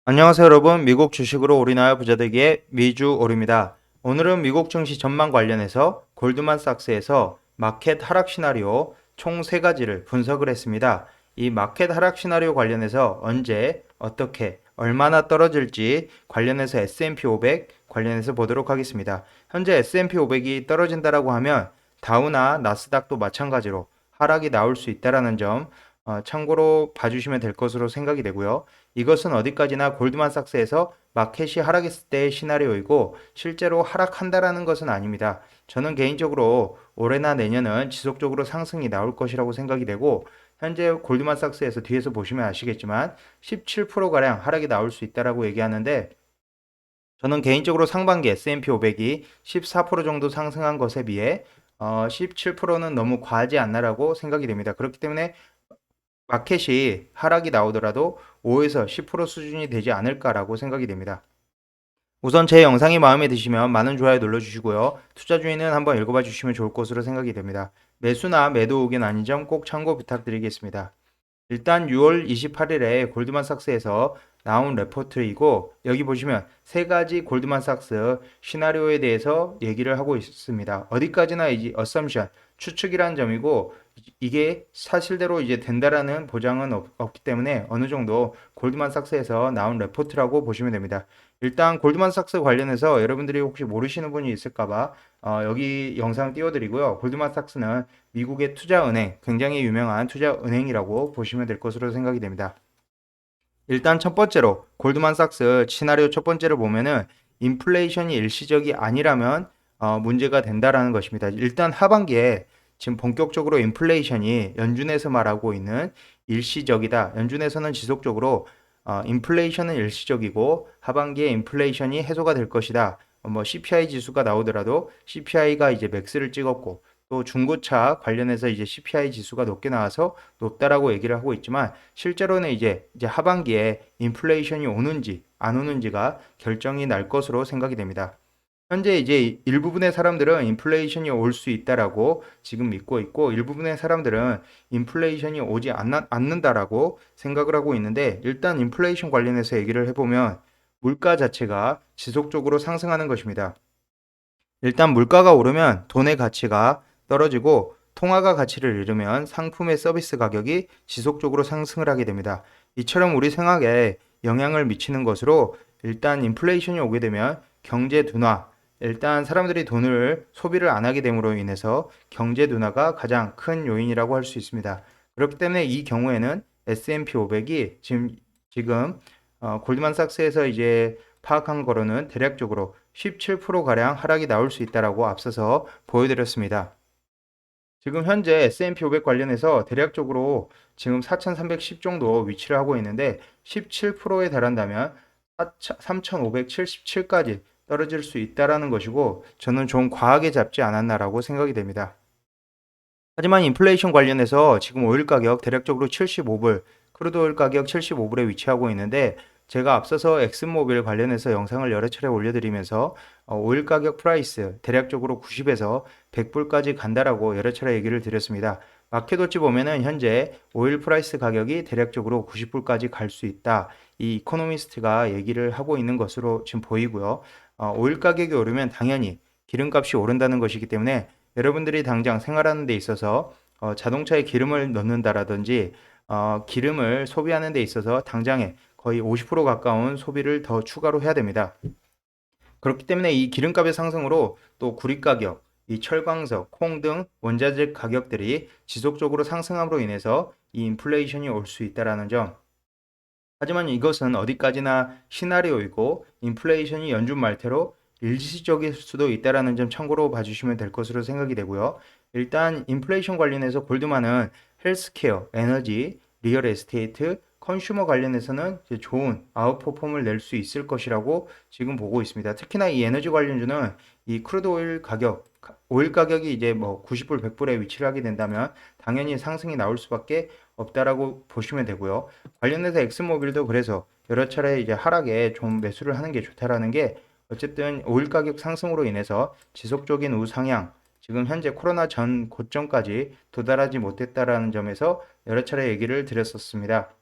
안녕하세요 여러분. 미국 주식으로 올인하여 부자되기의 미주올입니다. 오늘은 미국 증시 전망 관련해서 골드만삭스에서 마켓 하락 시나리오 총 3가지를 분석을 했습니다. 이 마켓 하락 시나리오 관련해서 언제, 어떻게, 얼마나 떨어질지 관련해서 S&P 500 관련해서 보도록 하겠습니다. 현재 S&P 500이 떨어진다라고 하면 다우나 나스닥도 마찬가지로 하락이 나올 수 있다라는 점 참고로 봐주시면 될 것으로 생각이 되고요. 이것은 어디까지나 골드만삭스에서 마켓이 하락했을 때의 시나리오이고 실제로 하락한다라는 것은 아닙니다. 저는 개인적으로 올해나 내년은 지속적으로 상승이 나올 것이라고 생각이 되고 현재 골드만삭스에서 뒤에서 보시면 아시겠지만 17%가량 하락이 나올 수 있다라고 얘기하는데 저는 개인적으로 상반기 S&P 500이 14% 정도 상승한 것에 비해 17%는 너무 과하지 않나라고 생각이 됩니다. 그렇기 때문에 마켓이 하락이 나오더라도 5에서 10% 수준이 되지 않을까라고 생각이 됩니다. 우선 제 영상이 마음에 드시면 많은 좋아요 눌러주시고요. 투자 주의는 한번 읽어봐 주시면 좋을 것으로 생각이 됩니다. 매수나 매도 의견 아닌 점 꼭 참고 부탁드리겠습니다. 일단 6월 28일에 골드만삭스에서 나온 레포트이고 여기 보시면 3가지 골드만삭스 시나리오에 대해서 얘기를 하고 있습니다. 어디까지나 이제 assumption, 추측이라는 점이고 이게 사실대로 이제 된다라는 보장은 없기 때문에 어느 정도 골드만삭스에서 나온 레포트라고 보시면 됩니다. 일단 골드만삭스 관련해서 여러분들이 혹시 모르시는 분이 있을까봐 여기 영상 띄워드리고요. 골드만삭스는 미국의 투자은행, 굉장히 유명한 투자은행이라고 보시면 될 것으로 생각이 됩니다. 일단 첫 번째로 골드만삭스 시나리오 첫 번째로 보면은 인플레이션이 일시적이 아니라면 문제가 된다라는 것입니다. 일단 하반기에 지금 본격적으로 인플레이션이 연준에서 말하고 있는 일시적이다. 연준에서는 지속적으로 인플레이션은 일시적이고 하반기에 인플레이션이 해소가 될 것이다. 뭐 CPI 지수가 나오더라도 CPI가 이제 맥스를 찍었고 또 중고차 관련해서 이제 CPI 지수가 높게 나와서 높다라고 얘기를 하고 있지만 실제로는 이제 하반기에 인플레이션이 오는지 안 오는지가 결정이 날 것으로 생각이 됩니다. 현재 이제 일부분의 사람들은 인플레이션이 올 수 있다라고 지금 믿고 있고 일부분의 사람들은 인플레이션이 오지 않는다라고 생각을 하고 있는데 일단 인플레이션 관련해서 얘기를 해보면 물가 자체가 지속적으로 상승하는 것입니다. 일단 물가가 오르면 돈의 가치가 떨어지고 통화가 가치를 잃으면 상품의 서비스 가격이 지속적으로 상승을 하게 됩니다. 이처럼 우리 생활에 영향을 미치는 것으로 일단 인플레이션이 오게 되면 경제 둔화, 일단 사람들이 돈을 소비를 안 하게 됨으로 인해서 경제 둔화가 가장 큰 요인이라고 할 수 있습니다. 그렇기 때문에 이 경우에는 S&P 500이 지금 골드만삭스에서 이제 파악한 거로는 대략적으로 17%가량 하락이 나올 수 있다라고 앞서서 보여드렸습니다. 지금 현재 S&P 500 관련해서 대략적으로 지금 4,310 정도 위치를 하고 있는데 17%에 달한다면 3,577까지 떨어질 수 있다라는 것이고 저는 좀 과하게 잡지 않았나라고 생각이 됩니다. 하지만 인플레이션 관련해서 지금 오일 가격 대략적으로 75불, 크루드 오일 가격 75불에 위치하고 있는데 제가 앞서서 엑슨모빌 관련해서 영상을 여러 차례 올려드리면서 오일 가격 프라이스 대략적으로 90에서 100불까지 간다라고 여러 차례 얘기를 드렸습니다. 마켓워치 보면은 현재 오일 프라이스 가격이 대략적으로 90불까지 갈 수 있다. 이 이코노미스트가 얘기를 하고 있는 것으로 지금 보이고요. 오일 가격이 오르면 당연히 기름값이 오른다는 것이기 때문에 여러분들이 당장 생활하는 데 있어서 자동차에 기름을 넣는다라든지 기름을 소비하는 데 있어서 당장에 거의 50% 가까운 소비를 더 추가로 해야 됩니다. 그렇기 때문에 이 기름값의 상승으로 또 구리 가격, 이 철광석, 콩 등 원자재 가격들이 지속적으로 상승함으로 인해서 이 인플레이션이 올 수 있다라는 점. 하지만 이것은 어디까지나 시나리오이고 인플레이션이 연준 말태로 일시적일 수도 있다라는 점 참고로 봐주시면 될 것으로 생각이 되고요. 일단 인플레이션 관련해서 골드만은 헬스케어, 에너지, 리얼 에스테이트, 컨슈머 관련해서는 좋은 아웃퍼폼을 낼 수 있을 것이라고 지금 보고 있습니다. 특히나 이 에너지 관련주는 이 크루드 오일 가격, 오일 가격이 이제 뭐 90불, 100불에 위치를 하게 된다면 당연히 상승이 나올 수밖에 없다라고 보시면 되고요. 관련해서 엑스모빌도 그래서 여러 차례 이제 하락에 좀 매수를 하는 게 좋다라는 게 어쨌든 오일 가격 상승으로 인해서 지속적인 우상향, 지금 현재 코로나 전 고점까지 도달하지 못했다라는 점에서 여러 차례 얘기를 드렸었습니다.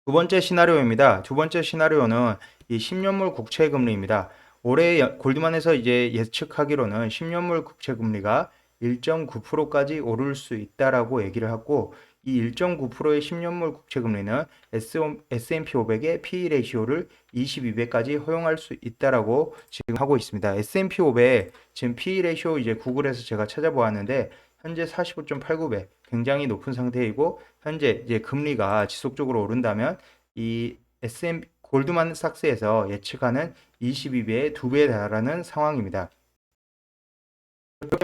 두 번째 시나리오입니다. 두 번째 시나리오는 이 10년물 국채 금리입니다. 올해 골드만에서 이제 예측하기로는 10년물 국채 금리가 1.9%까지 오를 수 있다라고 얘기를 하고, 이 1.9%의 10년물 국채 금리는 S&P 500의 PE 레이시오를 22배까지 허용할 수 있다라고 지금 하고 있습니다. S&P 500 지금 PE 레이시오 이제 구글에서 제가 찾아보았는데 현재 45.89배, 굉장히 높은 상태이고, 현재 이제 금리가 지속적으로 오른다면 이 골드만삭스에서 예측하는 22배의 2배에 달하는 상황입니다.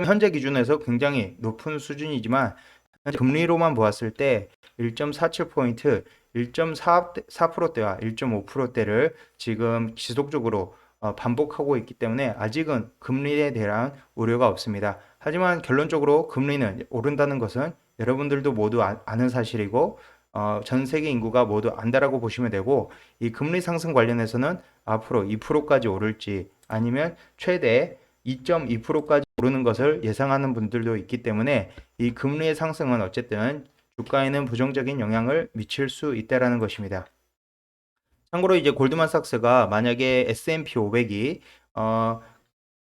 현재 기준에서 굉장히 높은 수준이지만 현재 금리로만 보았을 때 1.47포인트, 1.4%대와 1.5%대를 지금 지속적으로 반복하고 있기 때문에 아직은 금리에 대한 우려가 없습니다. 하지만 결론적으로 금리는 오른다는 것은 여러분들도 모두 아는 사실이고, 전 세계 인구가 모두 안다라고 보시면 되고, 이 금리 상승 관련해서는 앞으로 2%까지 오를지 아니면 최대 2.2%까지 오르는 것을 예상하는 분들도 있기 때문에 이 금리의 상승은 어쨌든 주가에는 부정적인 영향을 미칠 수 있다라는 것입니다. 참고로 이제 골드만삭스가 만약에 S&P 500이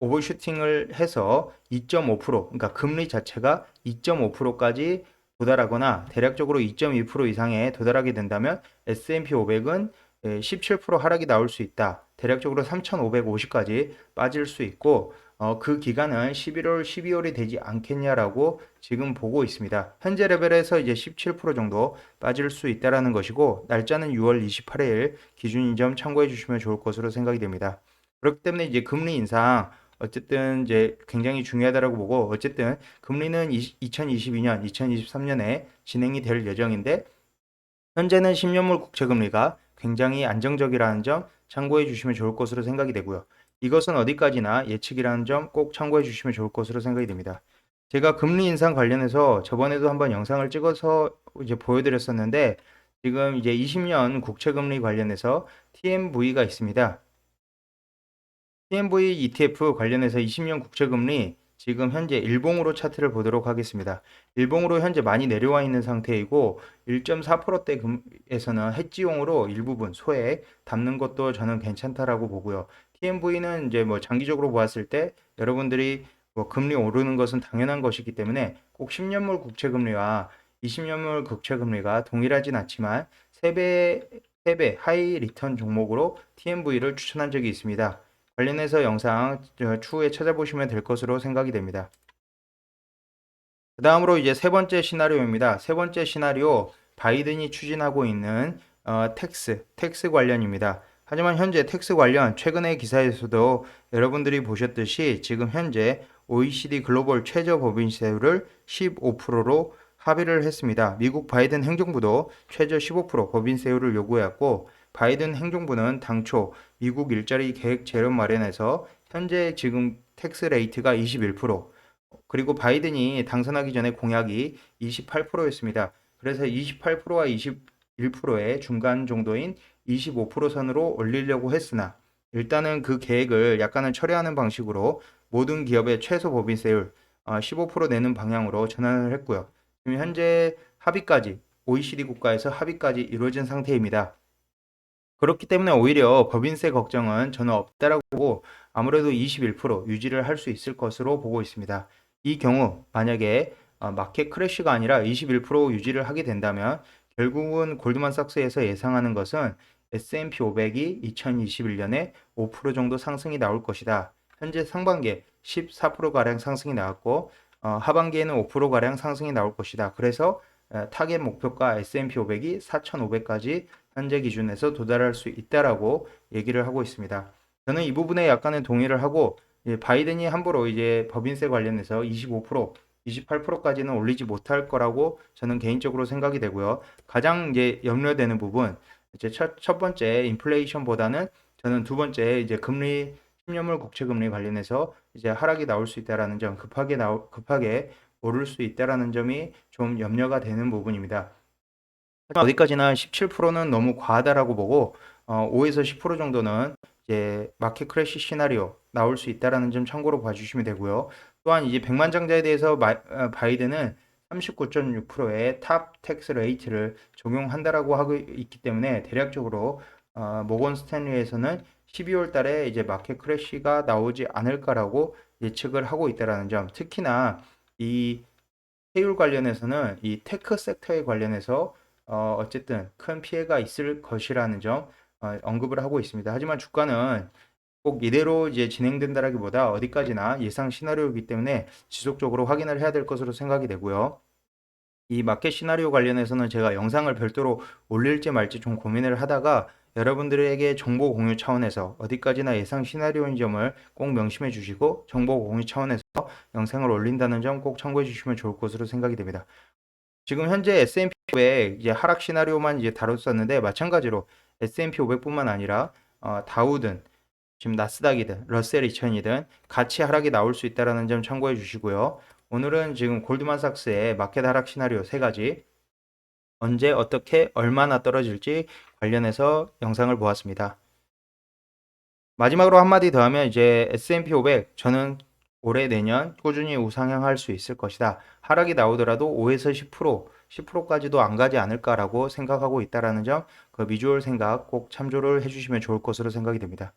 오버슈팅을 해서 2.5%, 그러니까 금리 자체가 2.5%까지 도달하거나 대략적으로 2.2% 이상에 도달하게 된다면 S&P 500은 17% 하락이 나올 수 있다. 대략적으로 3,550까지 빠질 수 있고, 그 기간은 11월, 12월이 되지 않겠냐라고 지금 보고 있습니다. 현재 레벨에서 이제 17% 정도 빠질 수 있다라는 것이고, 날짜는 6월 28일 기준인 점 참고해 주시면 좋을 것으로 생각이 됩니다. 그렇기 때문에 이제 금리 인상 어쨌든 이제 굉장히 중요하다라고 보고, 어쨌든 금리는 2022년, 2023년에 진행이 될 예정인데 현재는 10년물 국채 금리가 굉장히 안정적이라는 점 참고해 주시면 좋을 것으로 생각이 되고요. 이것은 어디까지나 예측이라는 점 꼭 참고해 주시면 좋을 것으로 생각이 됩니다. 제가 금리 인상 관련해서 저번에도 한번 영상을 찍어서 이제 보여드렸었는데, 지금 이제 20년 국채 금리 관련해서 TMV가 있습니다. TMV ETF 관련해서 20년 국채금리 지금 현재 일봉으로 차트를 보도록 하겠습니다. 일봉으로 현재 많이 내려와 있는 상태이고 1.4%대에서는 해지용으로 일부분 소액 담는 것도 저는 괜찮다라고 보고요. TMV는 이제 뭐 장기적으로 보았을 때 여러분들이 뭐 금리 오르는 것은 당연한 것이기 때문에 꼭 10년물 국채금리와 20년물 국채금리가 동일하진 않지만 3배 하이 리턴 종목으로 TMV를 추천한 적이 있습니다. 관련해서 영상 추후에 찾아보시면 될 것으로 생각이 됩니다. 그 다음으로 이제 세 번째 시나리오입니다. 세 번째 시나리오, 바이든이 추진하고 있는 텍스 관련입니다. 하지만 현재 텍스 관련 최근의 기사에서도 여러분들이 보셨듯이 지금 현재 OECD 글로벌 최저 법인세율을 15%로 합의를 했습니다. 미국 바이든 행정부도 최저 15% 법인세율을 요구했고, 바이든 행정부는 당초 미국 일자리 계획 재론 마련에서 현재 지금 텍스 레이트가 21%, 그리고 바이든이 당선하기 전에 공약이 28%였습니다. 그래서 28%와 21%의 중간 정도인 25% 선으로 올리려고 했으나 일단은 그 계획을 약간은 철회하는 방식으로 모든 기업의 최소 법인세율 15% 내는 방향으로 전환을 했고요. 지금 현재 합의까지 OECD 국가에서 합의까지 이루어진 상태입니다. 그렇기 때문에 오히려 법인세 걱정은 저는 없다라고 보고 아무래도 21% 유지를 할 수 있을 것으로 보고 있습니다. 이 경우 만약에 마켓 크래쉬가 아니라 21% 유지를 하게 된다면 결국은 골드만삭스에서 예상하는 것은 S&P 500이 2021년에 5% 정도 상승이 나올 것이다. 현재 상반기에 14%가량 상승이 나왔고 하반기에는 5%가량 상승이 나올 것이다. 그래서 타겟 목표가 S&P 500이 4,500까지 현재 기준에서 도달할 수 있다라고 얘기를 하고 있습니다. 저는 이 부분에 약간은 동의를 하고, 바이든이 함부로 이제 법인세 관련해서 25%, 28%까지는 올리지 못할 거라고 저는 개인적으로 생각이 되고요. 가장 이제 염려되는 부분, 이제 첫 번째 인플레이션보다는 저는 두 번째 이제 금리 10년물 국채 금리 관련해서 이제 하락이 나올 수 있다라는 점, 급하게 오를 수 있다라는 점이 좀 염려가 되는 부분입니다. 어디까지나 17%는 너무 과하다라고 보고 5에서 10% 정도는 이제 마켓 크래시 시나리오 나올 수 있다라는 점 참고로 봐주시면 되고요. 또한 이제 백만장자에 대해서 바이든은 39.6%의 탑 텍스 레이트를 적용한다라고 하고 있기 때문에 대략적으로 모건 스탠리에서는 12월 달에 이제 마켓 크래시가 나오지 않을까라고 예측을 하고 있다라는 점. 특히나 이 세율 관련해서는 이 테크 섹터에 관련해서 어쨌든 큰 피해가 있을 것이라는 점 언급을 하고 있습니다. 하지만 주가는 꼭 이대로 이제 진행된다라기보다 어디까지나 예상 시나리오이기 때문에 지속적으로 확인을 해야 될 것으로 생각이 되고요. 이 마켓 시나리오 관련해서는 제가 영상을 별도로 올릴지 말지 좀 고민을 하다가 여러분들에게 정보 공유 차원에서 어디까지나 예상 시나리오인 점을 꼭 명심해 주시고 정보 공유 차원에서 영상을 올린다는 점 꼭 참고해 주시면 좋을 것으로 생각이 됩니다. 지금 현재 S&P 500 이제 하락 시나리오만 이제 다뤘었는데 마찬가지로 S&P 500뿐만 아니라 다우든 지금 나스닥이든 러셀 2000이든 같이 하락이 나올 수 있다는 점 참고해 주시고요. 오늘은 지금 골드만삭스의 마켓 하락 시나리오 세 가지 언제 어떻게 얼마나 떨어질지 관련해서 영상을 보았습니다. 마지막으로 한마디 더 하면 이제 S&P 500 저는 올해 내년 꾸준히 우상향할 수 있을 것이다. 하락이 나오더라도 5에서 10%까지도 안 가지 않을까라고 생각하고 있다라는 점, 그 비주얼 생각 꼭 참조를 해주시면 좋을 것으로 생각이 됩니다.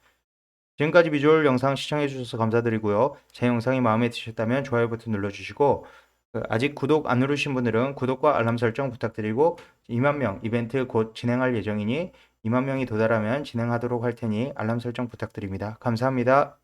지금까지 비주얼 영상 시청해 주셔서 감사드리고요. 제 영상이 마음에 드셨다면 좋아요 버튼 눌러주시고 아직 구독 안 누르신 분들은 구독과 알람 설정 부탁드리고 2만 명 이벤트 곧 진행할 예정이니 2만 명이 도달하면 진행하도록 할 테니 알람 설정 부탁드립니다. 감사합니다.